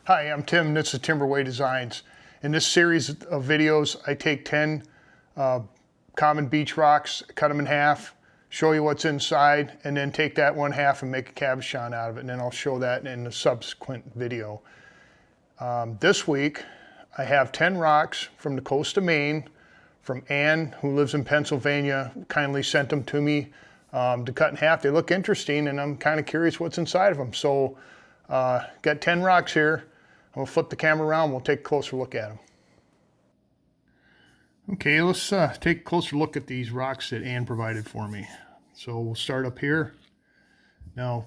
Hi, I'm Tim and this is Timberway Designs. In this series of videos, I take 10 common beach rocks, cut them in half, show you what's inside, and then take that one half and make a cabochon out of it, and then I'll show that in a subsequent video. This week, I have 10 rocks from the coast of Maine, from Ann, who lives in Pennsylvania, kindly sent them to me to cut in half. They look interesting, and I'm kind of curious what's inside of them. So, got 10 rocks here. We'll flip the camera around, we'll take a closer look at them. Okay, let's take a closer look at these rocks that Ann provided for me. So we'll start up here. Now,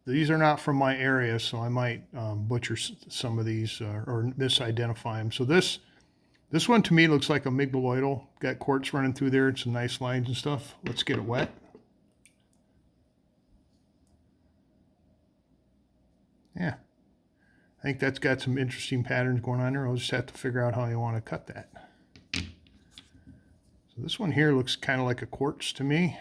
these are not from my area, so I might butcher some of these or misidentify them. So this one to me looks like a migdaloidal. Got quartz running through there and some nice lines and stuff. Let's get it wet. Yeah. I think that's got some interesting patterns going on there. I'll just have to figure out how you want to cut that. So this one here looks kind of like a quartz to me.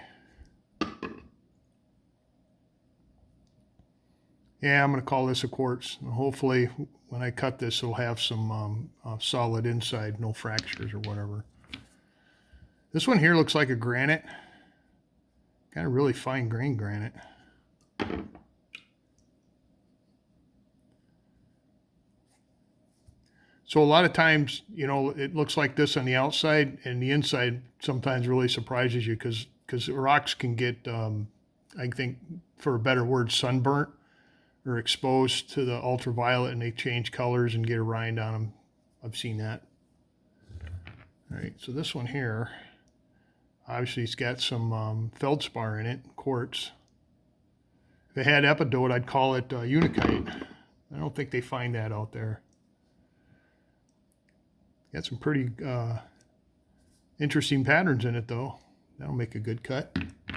Yeah, I'm going to call this a quartz. Hopefully when I cut this it'll have some solid inside, no fractures or whatever. This one here looks like a granite. Kind of really fine grained granite. So a lot of times, you know, it looks like this on the outside, and the inside sometimes really surprises you because rocks can get, I think, for a better word, sunburnt or exposed to the ultraviolet, and they change colors and get a rind on them. I've seen that. All right, so this one here, obviously it's got some feldspar in it, quartz. If it had epidote, I'd call it unakite. I don't think they find that out there. Got some pretty interesting patterns in it, though. That'll make a good cut. All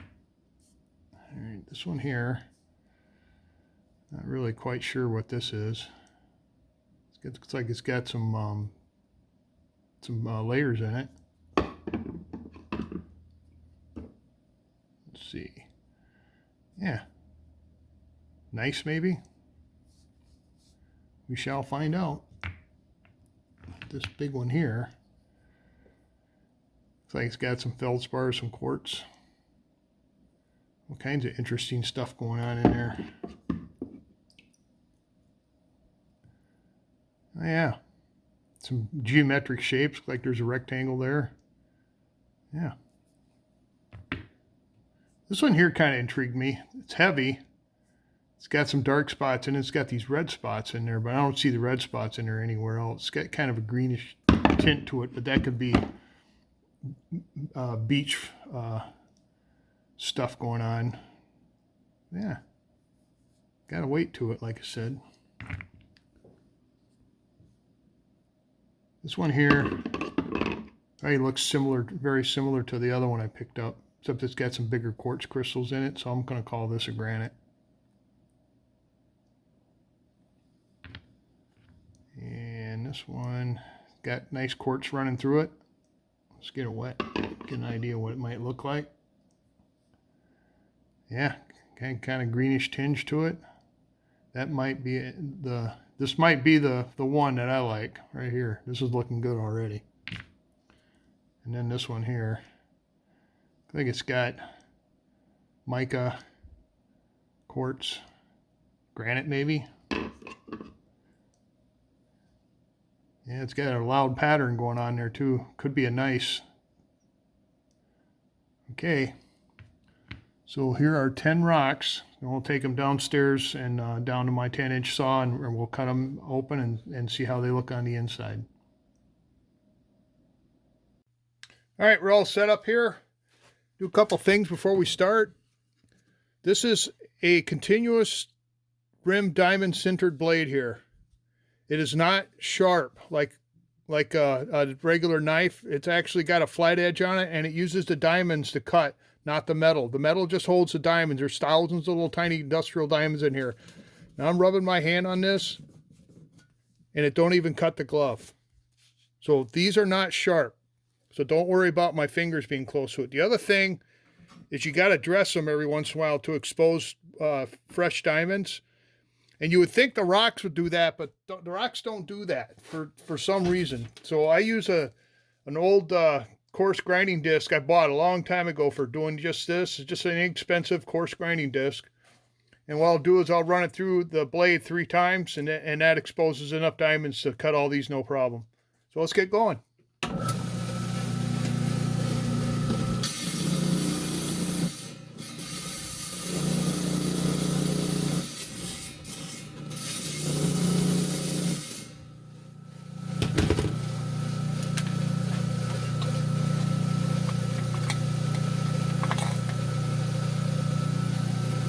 right, this one here, not really quite sure what this is. It looks like it's got some layers in it. Let's see. Yeah, nice maybe. We shall find out. This big one here looks like it's got some feldspar, some quartz, all kinds of interesting stuff going on in there. Oh yeah, some geometric shapes, like there's a rectangle there. Yeah, this one here kind of intrigued me. It's heavy. It's got some dark spots and it's got these red spots in there, but I don't see the red spots in there anywhere else. It's got kind of a greenish tint to it, but that could be beach stuff going on. Yeah, got a weight to it, like I said. This one here probably looks similar, very similar to the other one I picked up, except it's got some bigger quartz crystals in it, so I'm going to call this a granite. And this one got nice quartz running through it. Let's get it wet, get an idea what it might look like. Yeah, kind of greenish tinge to it. That might be this might be the one that I like right here. This is looking good already. And then this one here, I think it's got mica, quartz, granite maybe. Yeah, it's got a loud pattern going on there too. Could be a nice. Okay, so here are 10 rocks, and we'll take them downstairs and down to my 10-inch saw, and we'll cut them open and see how they look on the inside. All right, we're all set up here. Do a couple things before we start. This is a continuous rim diamond sintered blade here. It is not sharp like a regular knife. It's actually got a flat edge on it, and it uses the diamonds to cut, not the metal. The metal just holds the diamonds. There's thousands of little tiny industrial diamonds in here. Now I'm rubbing my hand on this, and it don't even cut the glove. So these are not sharp. So don't worry about my fingers being close to it. The other thing is you got to dress them every once in a while to expose fresh diamonds. And you would think the rocks would do that, but the rocks don't do that for some reason. So I use an old coarse grinding disc I bought a long time ago for doing just this. It's just an inexpensive coarse grinding disc. And what I'll do is I'll run it through the blade 3 times, and that exposes enough diamonds to cut all these no problem. So let's get going.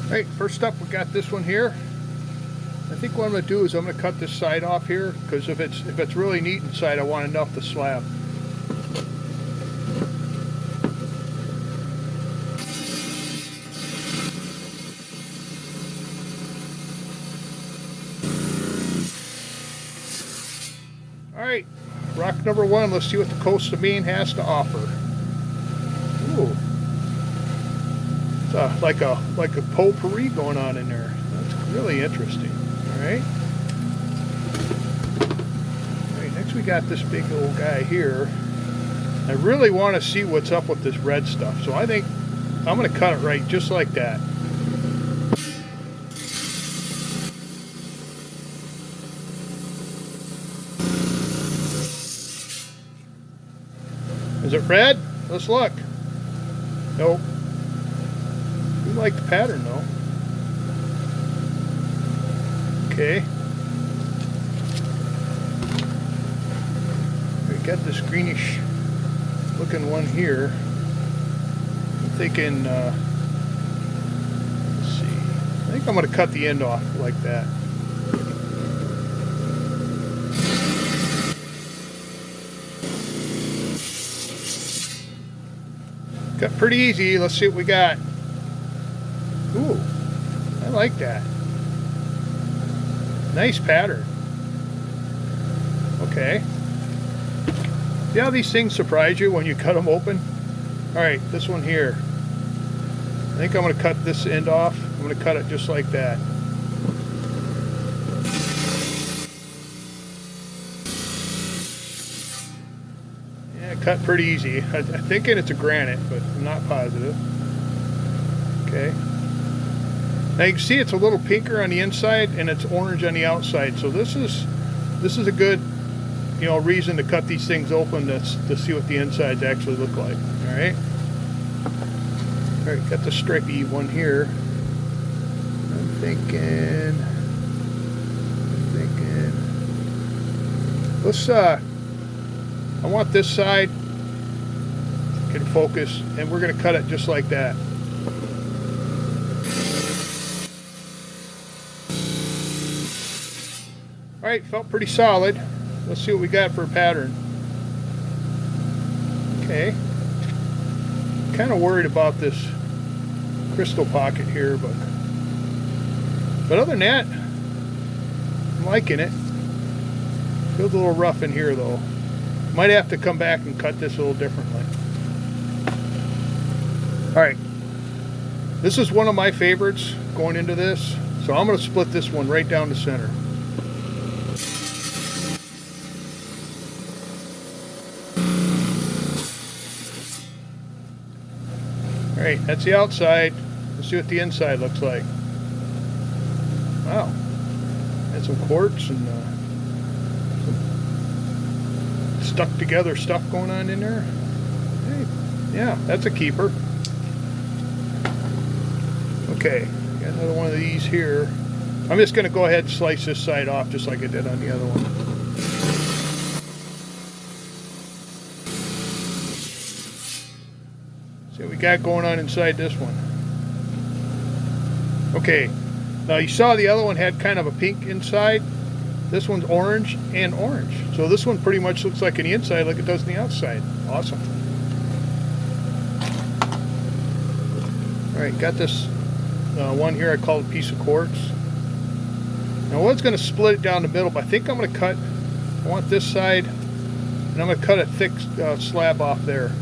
All right, first up we got this one here. I think what I'm going to do is I'm going to cut this side off here, because if it's really neat inside, I want enough to slab. All right, rock number 1. Let's see what the coast of Maine has to offer. Ooh. Like a potpourri going on in there. That's really interesting. All right. All right. Next we got this big old guy here. I really want to see what's up with this red stuff, so I think I'm going to cut it right just like that. Is it red? Let's look. Nope. I like the pattern though. Okay. We got this greenish looking one here. I'm thinking, let's see. I think I'm going to cut the end off like that. Got pretty easy. Let's see what we got. Ooh, I like that. Nice pattern. Okay. See how these things surprise you when you cut them open? Alright, this one here. I think I'm going to cut this end off. I'm going to cut it just like that. Yeah, cut pretty easy. I'm thinking it's a granite, but I'm not positive. Okay. Now you can see it's a little pinker on the inside and it's orange on the outside. So this is a good, reason to cut these things open to see what the insides actually look like. All right. All right, got the stripy one here. I'm thinking. Let's I want this side. Get focus, and we're gonna cut it just like that. Alright, felt pretty solid. Let's see what we got for a pattern. Okay. Kind of worried about this crystal pocket here, but other than that, I'm liking it. Feels a little rough in here though. Might have to come back and cut this a little differently. Alright. This is one of my favorites going into this, so I'm going to split this one right down the center. Alright, that's the outside. Let's see what the inside looks like. Wow. Got some quartz and some stuck together stuff going on in there. Hey, yeah, that's a keeper. Okay, got another one of these here. I'm just going to go ahead and slice this side off just like I did on the other one. See what we got going on inside this one. Okay, now you saw the other one had kind of a pink inside. This one's orange and orange. So this one pretty much looks like on the inside like it does on the outside. Awesome. Alright, got this one here I call a piece of quartz. Now I was going to split it down the middle, but I think I'm going to cut, I want this side, and I'm going to cut a thick slab off there.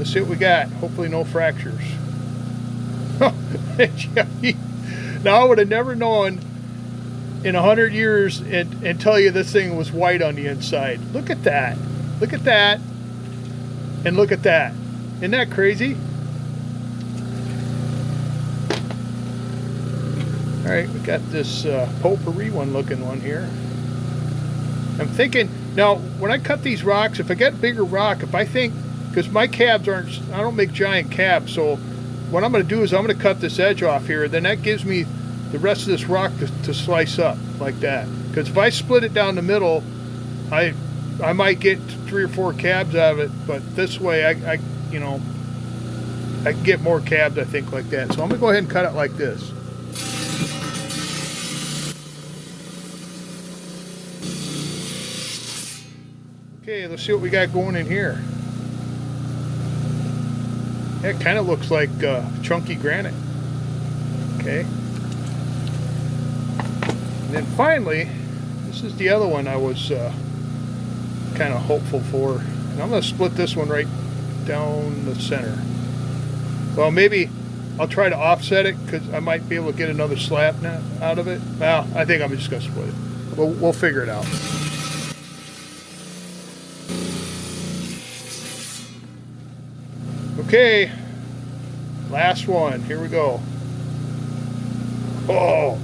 let's see what we got. Hopefully no fractures. Now I would have never known in 100 years and tell you this thing was white on the inside. Look at that. Look at that. And look at that. Isn't that crazy? All right, we got this potpourri looking one here. I'm thinking, now when I cut these rocks, if I get a bigger rock, if I think, because my cabs aren't, I don't make giant cabs, so what I'm going to do is I'm going to cut this edge off here, then that gives me the rest of this rock to slice up like that. Because if I split it down the middle, I might get 3 or 4 cabs out of it, but this way I you know, I can get more cabs, I think, like that. So I'm going to go ahead and cut it like this. Okay, let's see what we got going in here. That kind of looks like chunky granite. Okay. And then finally, this is the other one I was kind of hopeful for. And I'm going to split this one right down the center. Well, maybe I'll try to offset it because I might be able to get another slab out of it. Well, I think I'm just going to split it. We'll figure it out. Okay, last one. Here we go. Oh,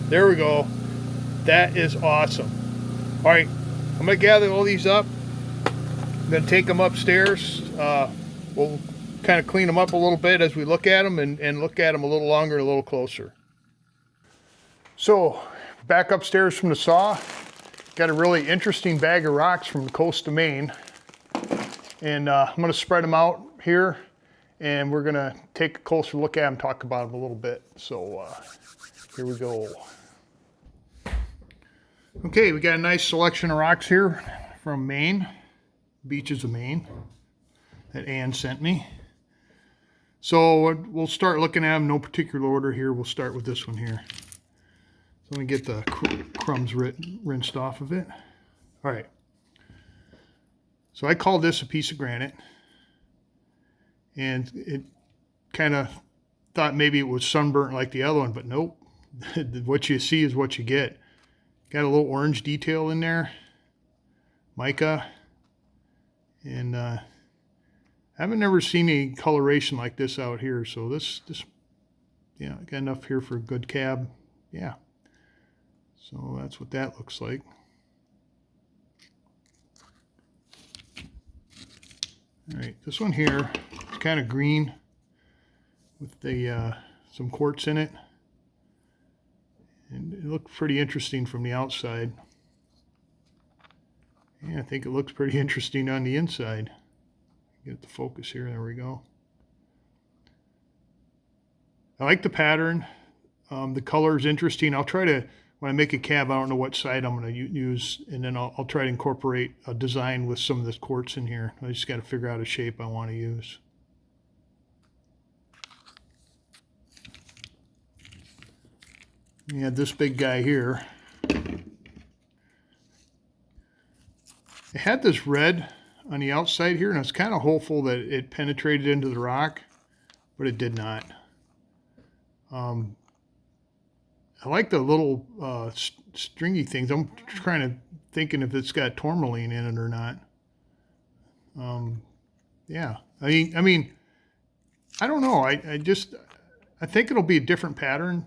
there we go. That is awesome. All right, I'm going to gather all these up. I'm going to take them upstairs. We'll kind of clean them up a little bit as we look at them and look at them a little longer, a little closer. So, back upstairs from the saw. Got a really interesting bag of rocks from the coast of Maine. And I'm going to spread them out here, and we're going to take a closer look at them, talk about them a little bit. So here we go. Okay, we got a nice selection of rocks here from Maine, beaches of Maine, that Ann sent me. So we'll start looking at them, no particular order here. We'll start with this one here. So let me get the crumbs rinsed off of it. All right. So I call this a piece of granite. And it kind of thought maybe it was sunburnt like the other one, but nope. What you see is what you get. Got a little orange detail in there, mica, and I haven't never seen any coloration like this out here. So this, yeah, got enough here for a good cab. Yeah. So that's what that looks like. All right, this one here is kind of green with the some quartz in it, and it looked pretty interesting from the outside. Yeah, I think it looks pretty interesting on the inside. Get the focus here. There we go. I like the pattern. The color is interesting. I'll try to, when I make a cab, I don't know what side I'm going to use, and then I'll try to incorporate a design with some of this quartz in here. I just got to figure out a shape I want to use. We had this big guy here. It had this red on the outside here, and I was kind of hopeful that it penetrated into the rock, but it did not. I like the little stringy things. I'm thinking if it's got tourmaline in it or not. Yeah, I mean, I don't know. I think it'll be a different pattern,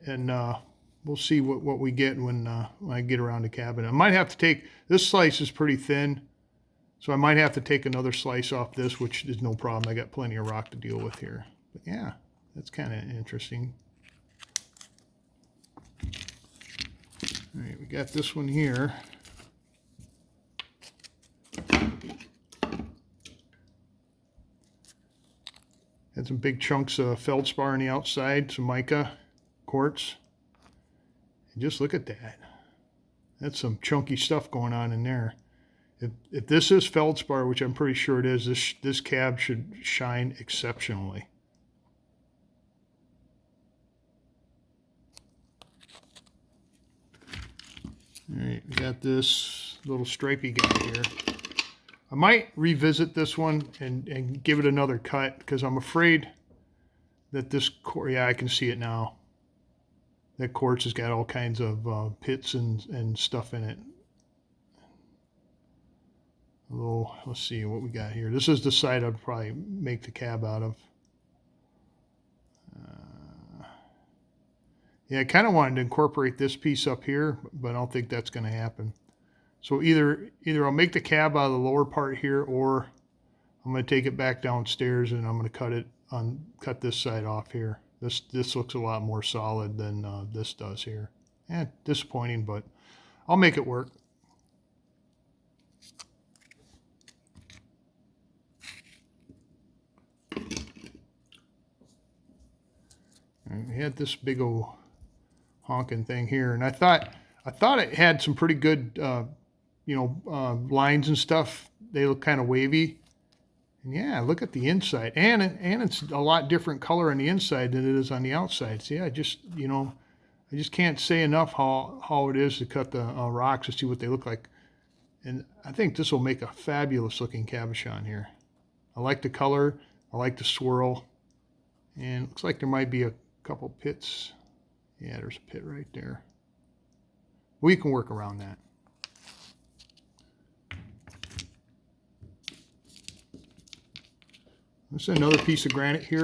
and we'll see what we get when I get around the cabin. I might have to take, this slice is pretty thin, so I might have to take another slice off this, which is no problem. I got plenty of rock to deal with here. But yeah, that's kind of interesting. All right, we got this one here. Had some big chunks of feldspar on the outside, some mica, quartz. And just look at that. That's some chunky stuff going on in there. If this is feldspar, which I'm pretty sure it is, this cab should shine exceptionally. All right, we got this little stripy guy here. I might revisit this one and give it another cut, because I'm afraid that this, yeah, I can see it now. That quartz has got all kinds of pits and stuff in it. A little, let's see what we got here. This is the side I'd probably make the cab out of. Yeah, I kind of wanted to incorporate this piece up here, but I don't think that's going to happen. So either I'll make the cab out of the lower part here, or I'm going to take it back downstairs and I'm going to cut this side off here. This looks a lot more solid than this does here. Disappointing, but I'll make it work. And we had this big old honking thing here, and I thought it had some pretty good, lines and stuff. They look kind of wavy. And yeah, look at the inside, and it's a lot different color on the inside than it is on the outside. So yeah, I just can't say enough how it is to cut the rocks to see what they look like. And I think this will make a fabulous looking cabochon here. I like the color, I like the swirl, and it looks like there might be a couple pits. Yeah, there's a pit right there. We can work around that. This is another piece of granite here,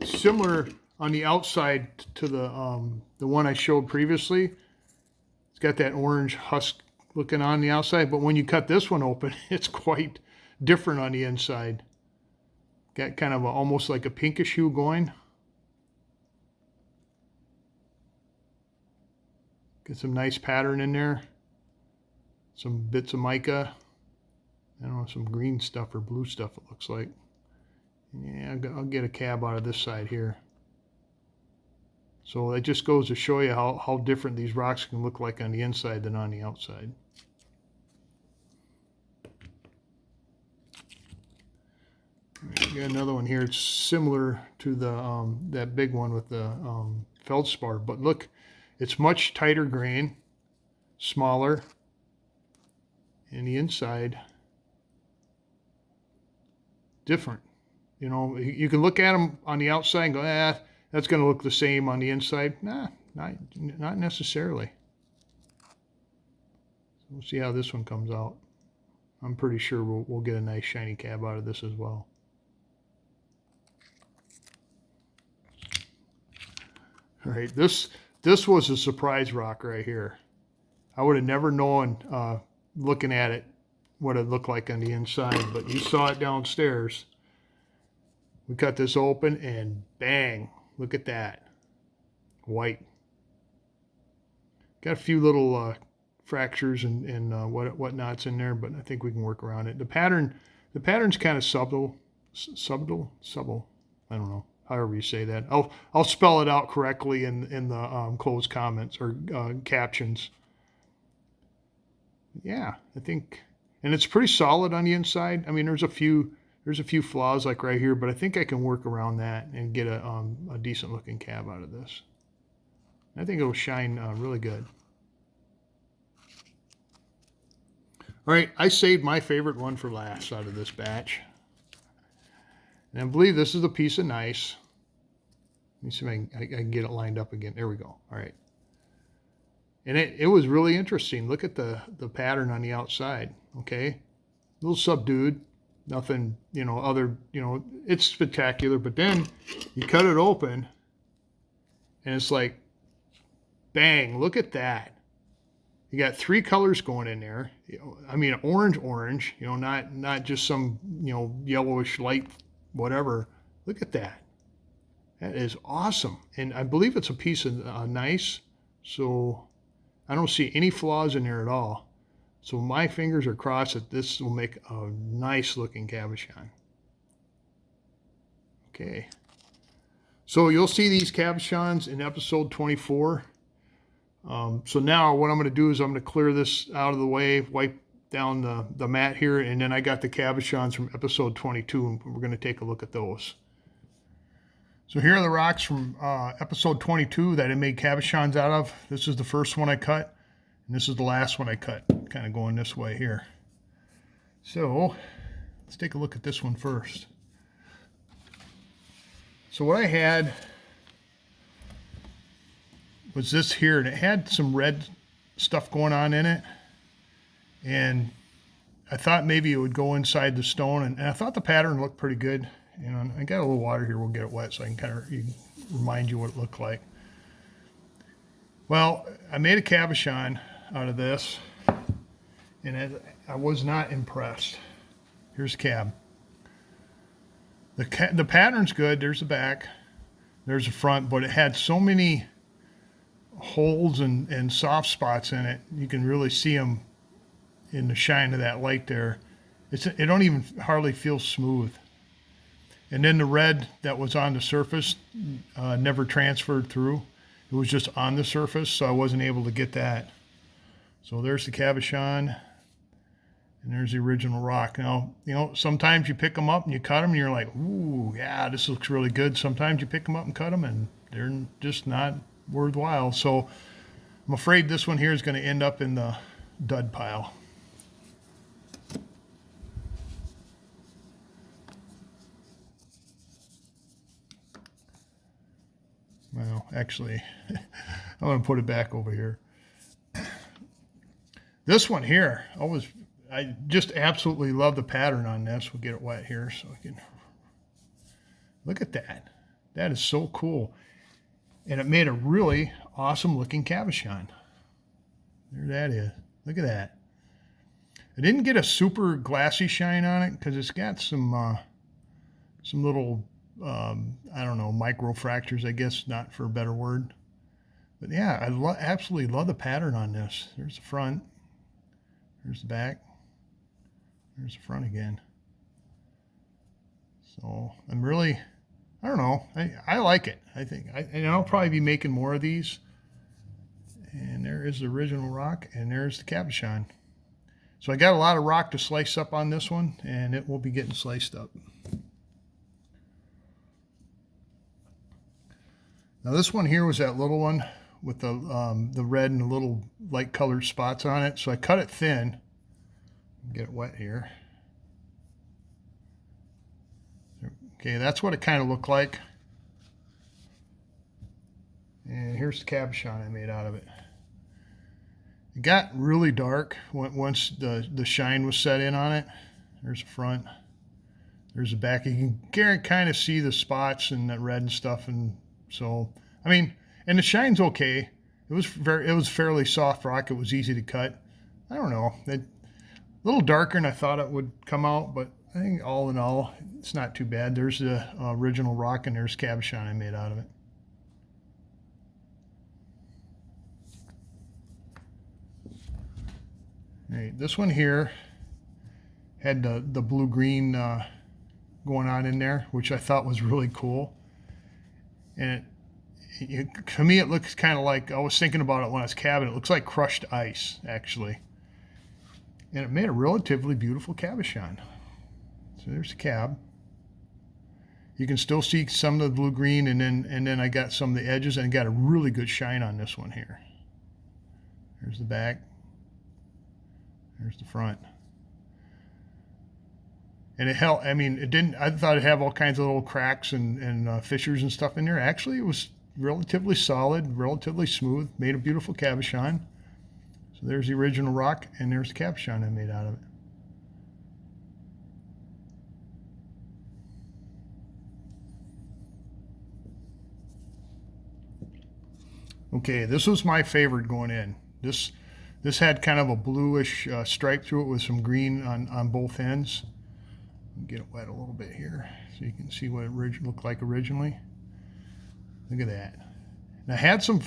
similar on the outside to the one I showed previously. It's got that orange husk looking on the outside, but when you cut this one open, it's quite different on the inside. Got kind of almost like a pinkish hue going. Get some nice pattern in there. Some bits of mica. I don't know, some green stuff or blue stuff it looks like. Yeah, I'll get a cab out of this side here. So it just goes to show you how different these rocks can look like on the inside than on the outside. Got another one here. It's similar to the that big one with the feldspar, but look, it's much tighter grain, smaller, and the inside different. You know, you can look at them on the outside and go, that's going to look the same on the inside. Nah, not necessarily. So we'll see how this one comes out. I'm pretty sure we'll get a nice shiny cab out of this as well. All right, this was a surprise rock right here. I would have never known, looking at it, what it looked like on the inside, but you saw it downstairs. We cut this open and bang, look at that. White. Got a few little fractures and whatnots in there, but I think we can work around it. The pattern's kind of subtle. I don't know, however you say that. I'll spell it out correctly in the closed comments or captions. Yeah, I think, and it's pretty solid on the inside. I mean, there's a few flaws like right here, but I think I can work around that and get a decent looking cab out of this. I think it'll shine really good. All right, I saved my favorite one for last out of this batch. And I believe this is a piece of gneiss. Let me see if I can get it lined up again. There we go. All right. And it was really interesting. Look at the pattern on the outside, okay? A little subdued. Nothing, it's spectacular, but then you cut it open and it's like, bang, look at that. You got three colors going in there. I mean, orange, not just some, yellowish light, whatever. Look at that. That is awesome. And I believe it's a piece of gneiss, so I don't see any flaws in there at all. So my fingers are crossed that this will make a nice looking cabochon. Okay. So you'll see these cabochons in episode 24. So now what I'm going to do is I'm going to clear this out of the way, wipe down the mat here, and then I got the cabochons from episode 22, and we're going to take a look at those. So here are the rocks from episode 22 that I made cabochons out of. This is the first one I cut. And this is the last one I cut, kind of going this way here. So let's take a look at this one first. So what I had was this here, and it had some red stuff going on in it, and I thought maybe it would go inside the stone, and I thought the pattern looked pretty good. You know, I got a little water here, we'll get it wet so I can kind of remind you what it looked like. Well, I made a cabochon out of this, and I was not impressed. Here's cab. The pattern's good. There's the back, there's the front, but it had so many holes and soft spots in it. You can really see them in the shine of that light there. It don't even hardly feel smooth. And then the red that was on the surface never transferred through. It was just on the surface, so I wasn't able to get that. So there's the cabochon, and there's the original rock. Now, you know, sometimes you pick them up and you cut them and you're like, ooh, yeah, this looks really good. Sometimes you pick them up and cut them and they're just not worthwhile. So I'm afraid this one here is going to end up in the dud pile. Well, actually, I'm going to put it back over here. This one here, I just absolutely love the pattern on this. We'll get it wet here so we can look at that. That is so cool. And it made a really awesome looking cabochon. There that is. Look at that. I didn't get a super glassy shine on it because it's got some little, I don't know, micro fractures, I guess, not for a better word. But yeah, I absolutely love the pattern on this. There's the front. There's the back. There's the front again. So I'm really, I don't know, I like it. I think, and I'll probably be making more of these. And there is the original rock, and there's the cabochon. So I got a lot of rock to slice up on this one, and it will be getting sliced up. Now this one here was that little one with the red and the little light colored spots on it. So I cut it thin. Get it wet here. Okay, that's what it kind of looked like. And here's the cabochon I made out of it. It got really dark once the shine was set in on it. There's the front. There's the back. You can kind of see the spots and that red and stuff. And so, I mean, and the shine's okay. It was fairly soft rock. It was easy to cut. I don't know. A little darker than I thought it would come out, but I think all in all, it's not too bad. There's the original rock, and there's cabochon I made out of it. All right, this one here had the blue-green going on in there, which I thought was really cool. And to me, it looks kind of like, I was thinking about it when I was cabbing, it looks like crushed ice, actually. And it made a relatively beautiful cabochon. So there's the cab. You can still see some of the blue-green, and then I got some of the edges, and got a really good shine on this one here. There's the back. There's the front. And it held, I mean, it didn't, I thought it'd have all kinds of little cracks and fissures and stuff in there. Actually, it was relatively solid, relatively smooth, made a beautiful cabochon. So there's the original rock, and there's the cabochon I made out of it. Okay, this was my favorite going in. This had kind of a bluish stripe through it with some green on both ends. Get it wet a little bit here so you can see what it looked like originally. Look at that. And I had some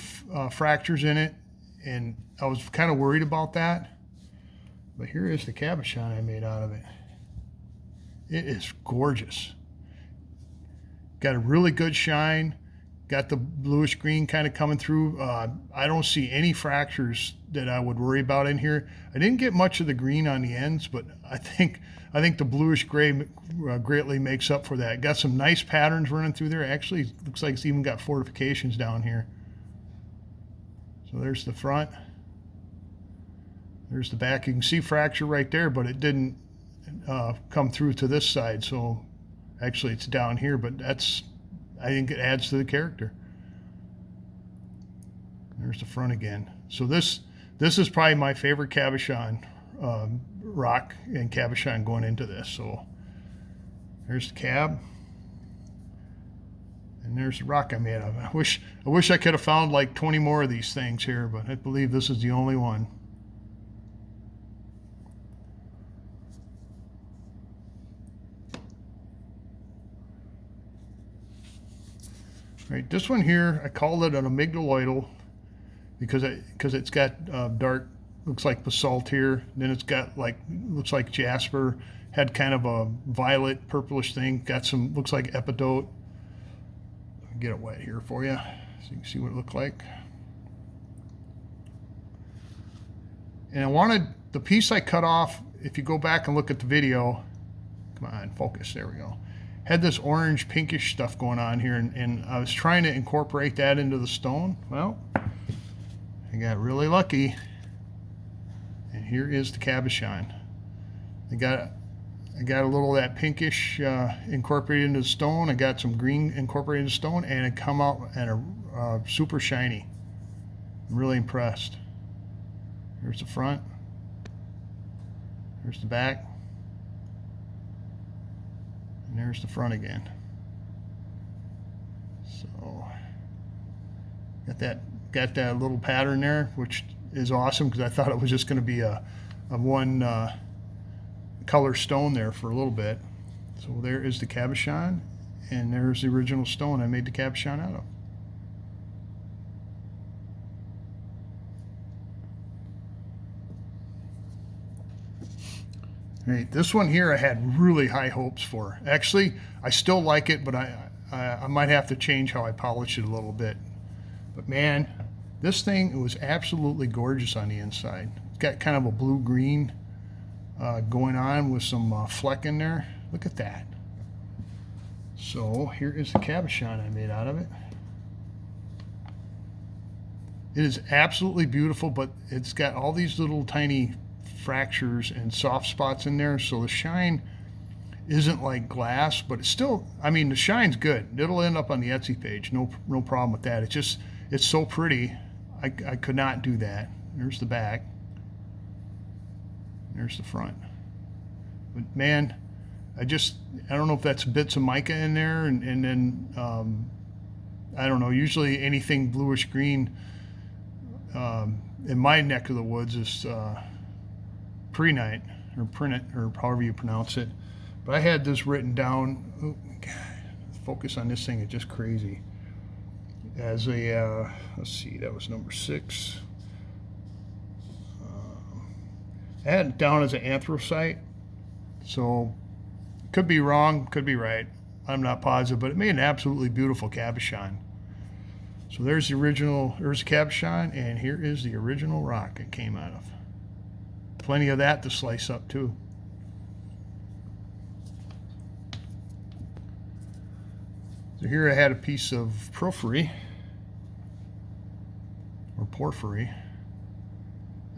fractures in it, and I was kind of worried about that. But here is the cabochon I made out of it. It is gorgeous. Got a really good shine. Got the bluish green kind of coming through. I don't see any fractures that I would worry about in here. I didn't get much of the green on the ends, but I think the bluish gray greatly makes up for that. Got some nice patterns running through there. Actually, looks like it's even got fortifications down here. So there's the front. There's the back. You can see fracture right there, but it didn't come through to this side. So actually it's down here, but I think it adds to the character. There's the front again. So this is probably my favorite cabochon rock and cabochon going into this. So there's the cab. And there's the rock I made of. I wish I could have found like 20 more of these things here, but I believe this is the only one. All right, this one here, I called it an amygdaloidal because it's got dark, looks like basalt here. Then it's got like, looks like jasper, had kind of a violet purplish thing, got some, looks like epidote. Get it wet here for you so you can see what it looked like. And I wanted the piece I cut off, if you go back and look at the video, come on, focus, there we go, had this orange pinkish stuff going on here, and I was trying to incorporate that into the stone. Well, I got really lucky, and here is the cabochon. I got a little of that pinkish incorporated into the stone. I got some green incorporated into the stone, and it come out and super shiny. I'm really impressed. Here's the front. Here's the back. And there's the front again. So got that little pattern there, which is awesome because I thought it was just going to be a one color stone there for a little bit. So there is the cabochon, and there's the original stone I made the cabochon out of. All right, this one here I had really high hopes for. Actually, I still like it, but I might have to change how I polish it a little bit. But man, this thing was absolutely gorgeous on the inside. It's got kind of a blue-green going on with some fleck in there. Look at that. So here is the cabochon I made out of it. It is absolutely beautiful, but it's got all these little tiny fractures and soft spots in there, so the shine isn't like glass, but it's still, I mean, the shine's good. It'll end up on the Etsy page, no problem with that. It's just, it's so pretty. I could not do that. There's the back. There's the front. But man, I don't know if that's bits of mica in there, and then I don't know, usually anything bluish green in my neck of the woods is prehnite or prinit, or however you pronounce it. But I had this written down, oh God, focus on this thing, it's just crazy, as a let's see, that was number 6. I had it down as an anthracite, so could be wrong, could be right, I'm not positive, but it made an absolutely beautiful cabochon. So there's the original, there's the cabochon, and here is the original rock it came out of. Plenty of that to slice up too. So here I had a piece of porphyry, or porphyry.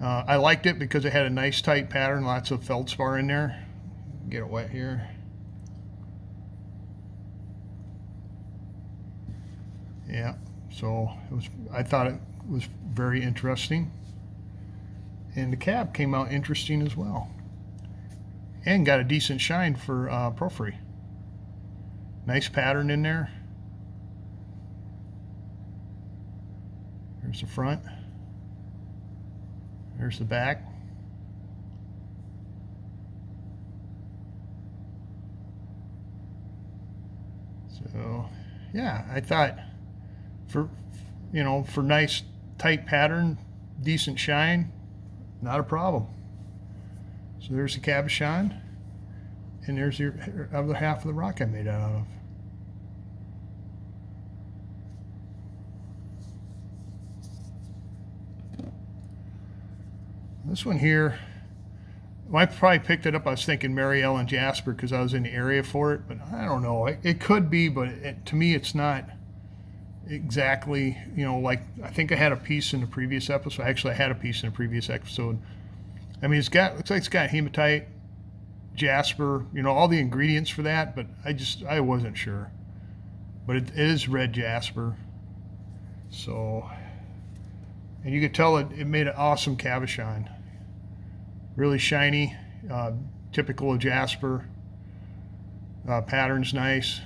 I liked it because it had a nice tight pattern, lots of feldspar in there. Get it wet here. Yeah, so I thought it was very interesting. And the cab came out interesting as well. And got a decent shine for porphyry. Nice pattern in there. There's the front. There's the back. So, yeah, I thought for nice tight pattern, decent shine, not a problem. So there's the cabochon, and there's the other half of the rock I made out of. This one here, well, I probably picked it up, I was thinking Mary Ellen Jasper because I was in the area for it, but I don't know. It could be, but to me it's not exactly, like I think I had a piece in the previous episode. Actually, I had a piece in the previous episode. I mean, looks like it's got hematite, jasper, you know, all the ingredients for that, but I wasn't sure. But it is red jasper. So, and you could tell it made an awesome cabochon. Really shiny, typical of jasper. Pattern's nice.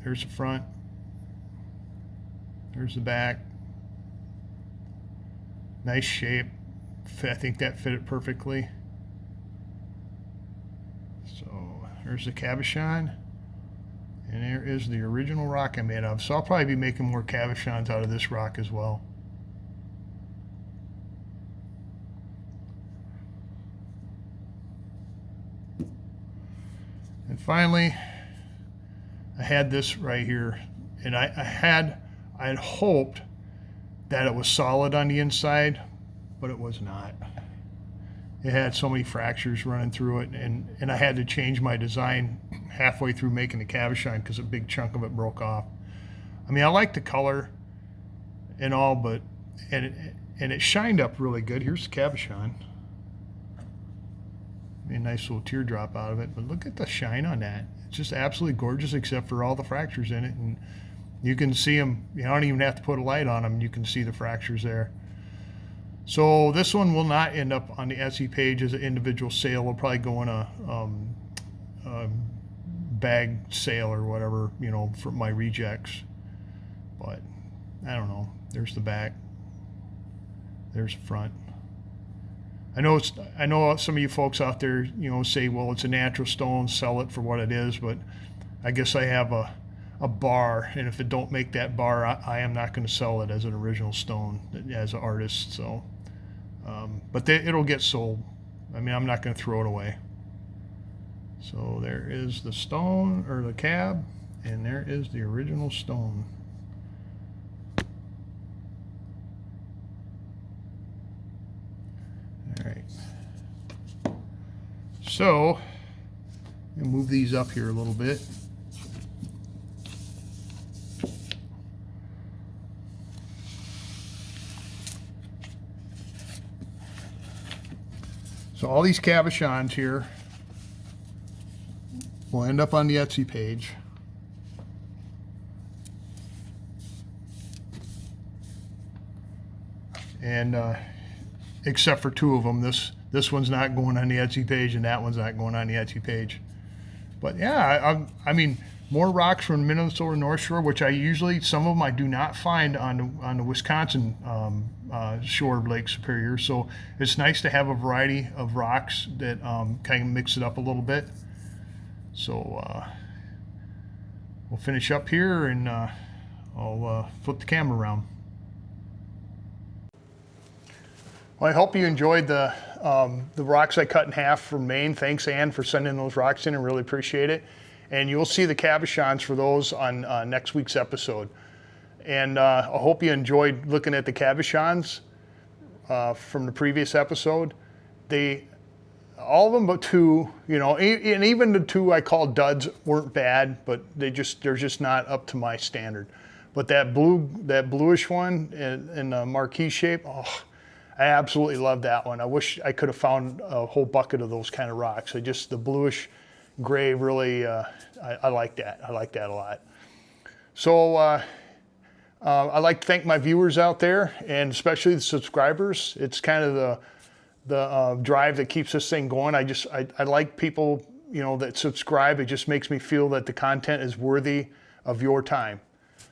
There's the front. There's the back. Nice shape. I think that fit it perfectly. So there's the cabochon. And there is the original rock I made of. So I'll probably be making more cabochons out of this rock as well. And finally, I had this right here. And I had hoped that it was solid on the inside, but it was not. It had so many fractures running through it, and I had to change my design halfway through making the cabochon because a big chunk of it broke off. I mean, I like the color and all, but and it shined up really good. Here's the cabochon. Made a nice little teardrop out of it, but look at the shine on that. It's just absolutely gorgeous, except for all the fractures in it, and you can see them. You don't even have to put a light on them. You can see the fractures there. So this one will not end up on the Etsy page as an individual sale. It'll probably go in a bag sale or whatever, you know, for my rejects. But I don't know. There's the back. There's the front. I know some of you folks out there, you know, say, well, it's a natural stone, sell it for what it is. But I guess I have a bar, and if it don't make that bar, I am not going to sell it as an original stone as an artist. So, but it'll get sold. I mean, I'm not going to throw it away. So there is the stone, or the cab, and there is the original stone. All right. So I'll move these up here a little bit. So all these cabochons here will end up on the Etsy page. And except for two of them, this one's not going on the Etsy page, and that one's not going on the Etsy page. But yeah, I mean, more rocks from Minnesota North Shore, which some of them I do not find on the Wisconsin shore of Lake Superior. So it's nice to have a variety of rocks that kind of mix it up a little bit. So we'll finish up here, and I'll flip the camera around. Well, I hope you enjoyed the rocks I cut in half from Maine. Thanks, Ann, for sending those rocks in. I really appreciate it. And you'll see the cabochons for those on next week's episode. And I hope you enjoyed looking at the cabochons from the previous episode. All of them but two, you know, and even the two I called duds weren't bad, but they're just not up to my standard. But that bluish one in the marquee shape, oh, I absolutely love that one. I wish I could have found a whole bucket of those kind of rocks. The bluish gray really, I like that. I like that a lot. So I'd like to thank my viewers out there, and especially the subscribers. It's kind of the drive that keeps this thing going. I like people, you know, that subscribe. It just makes me feel that the content is worthy of your time.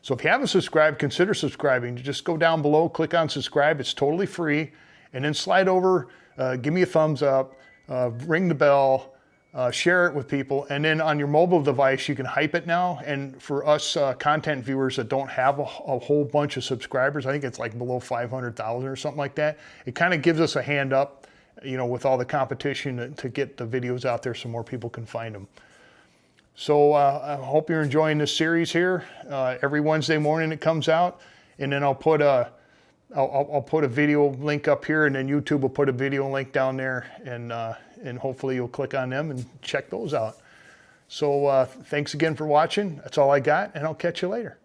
So if you haven't subscribed, consider subscribing. Just go down below, click on subscribe. It's totally free. And then slide over, give me a thumbs up, ring the bell, share it with people. And then on your mobile device, you can hype it now. And for us content viewers that don't have a whole bunch of subscribers, I think it's like below 500,000 or something like that. It kind of gives us a hand up, you know, with all the competition to get the videos out there so more people can find them. So I hope you're enjoying this series here. Every Wednesday morning it comes out, and then I'll put a video link up here, and then YouTube will put a video link down there, and hopefully you'll click on them and check those out. So thanks again for watching. That's all I got, and I'll catch you later.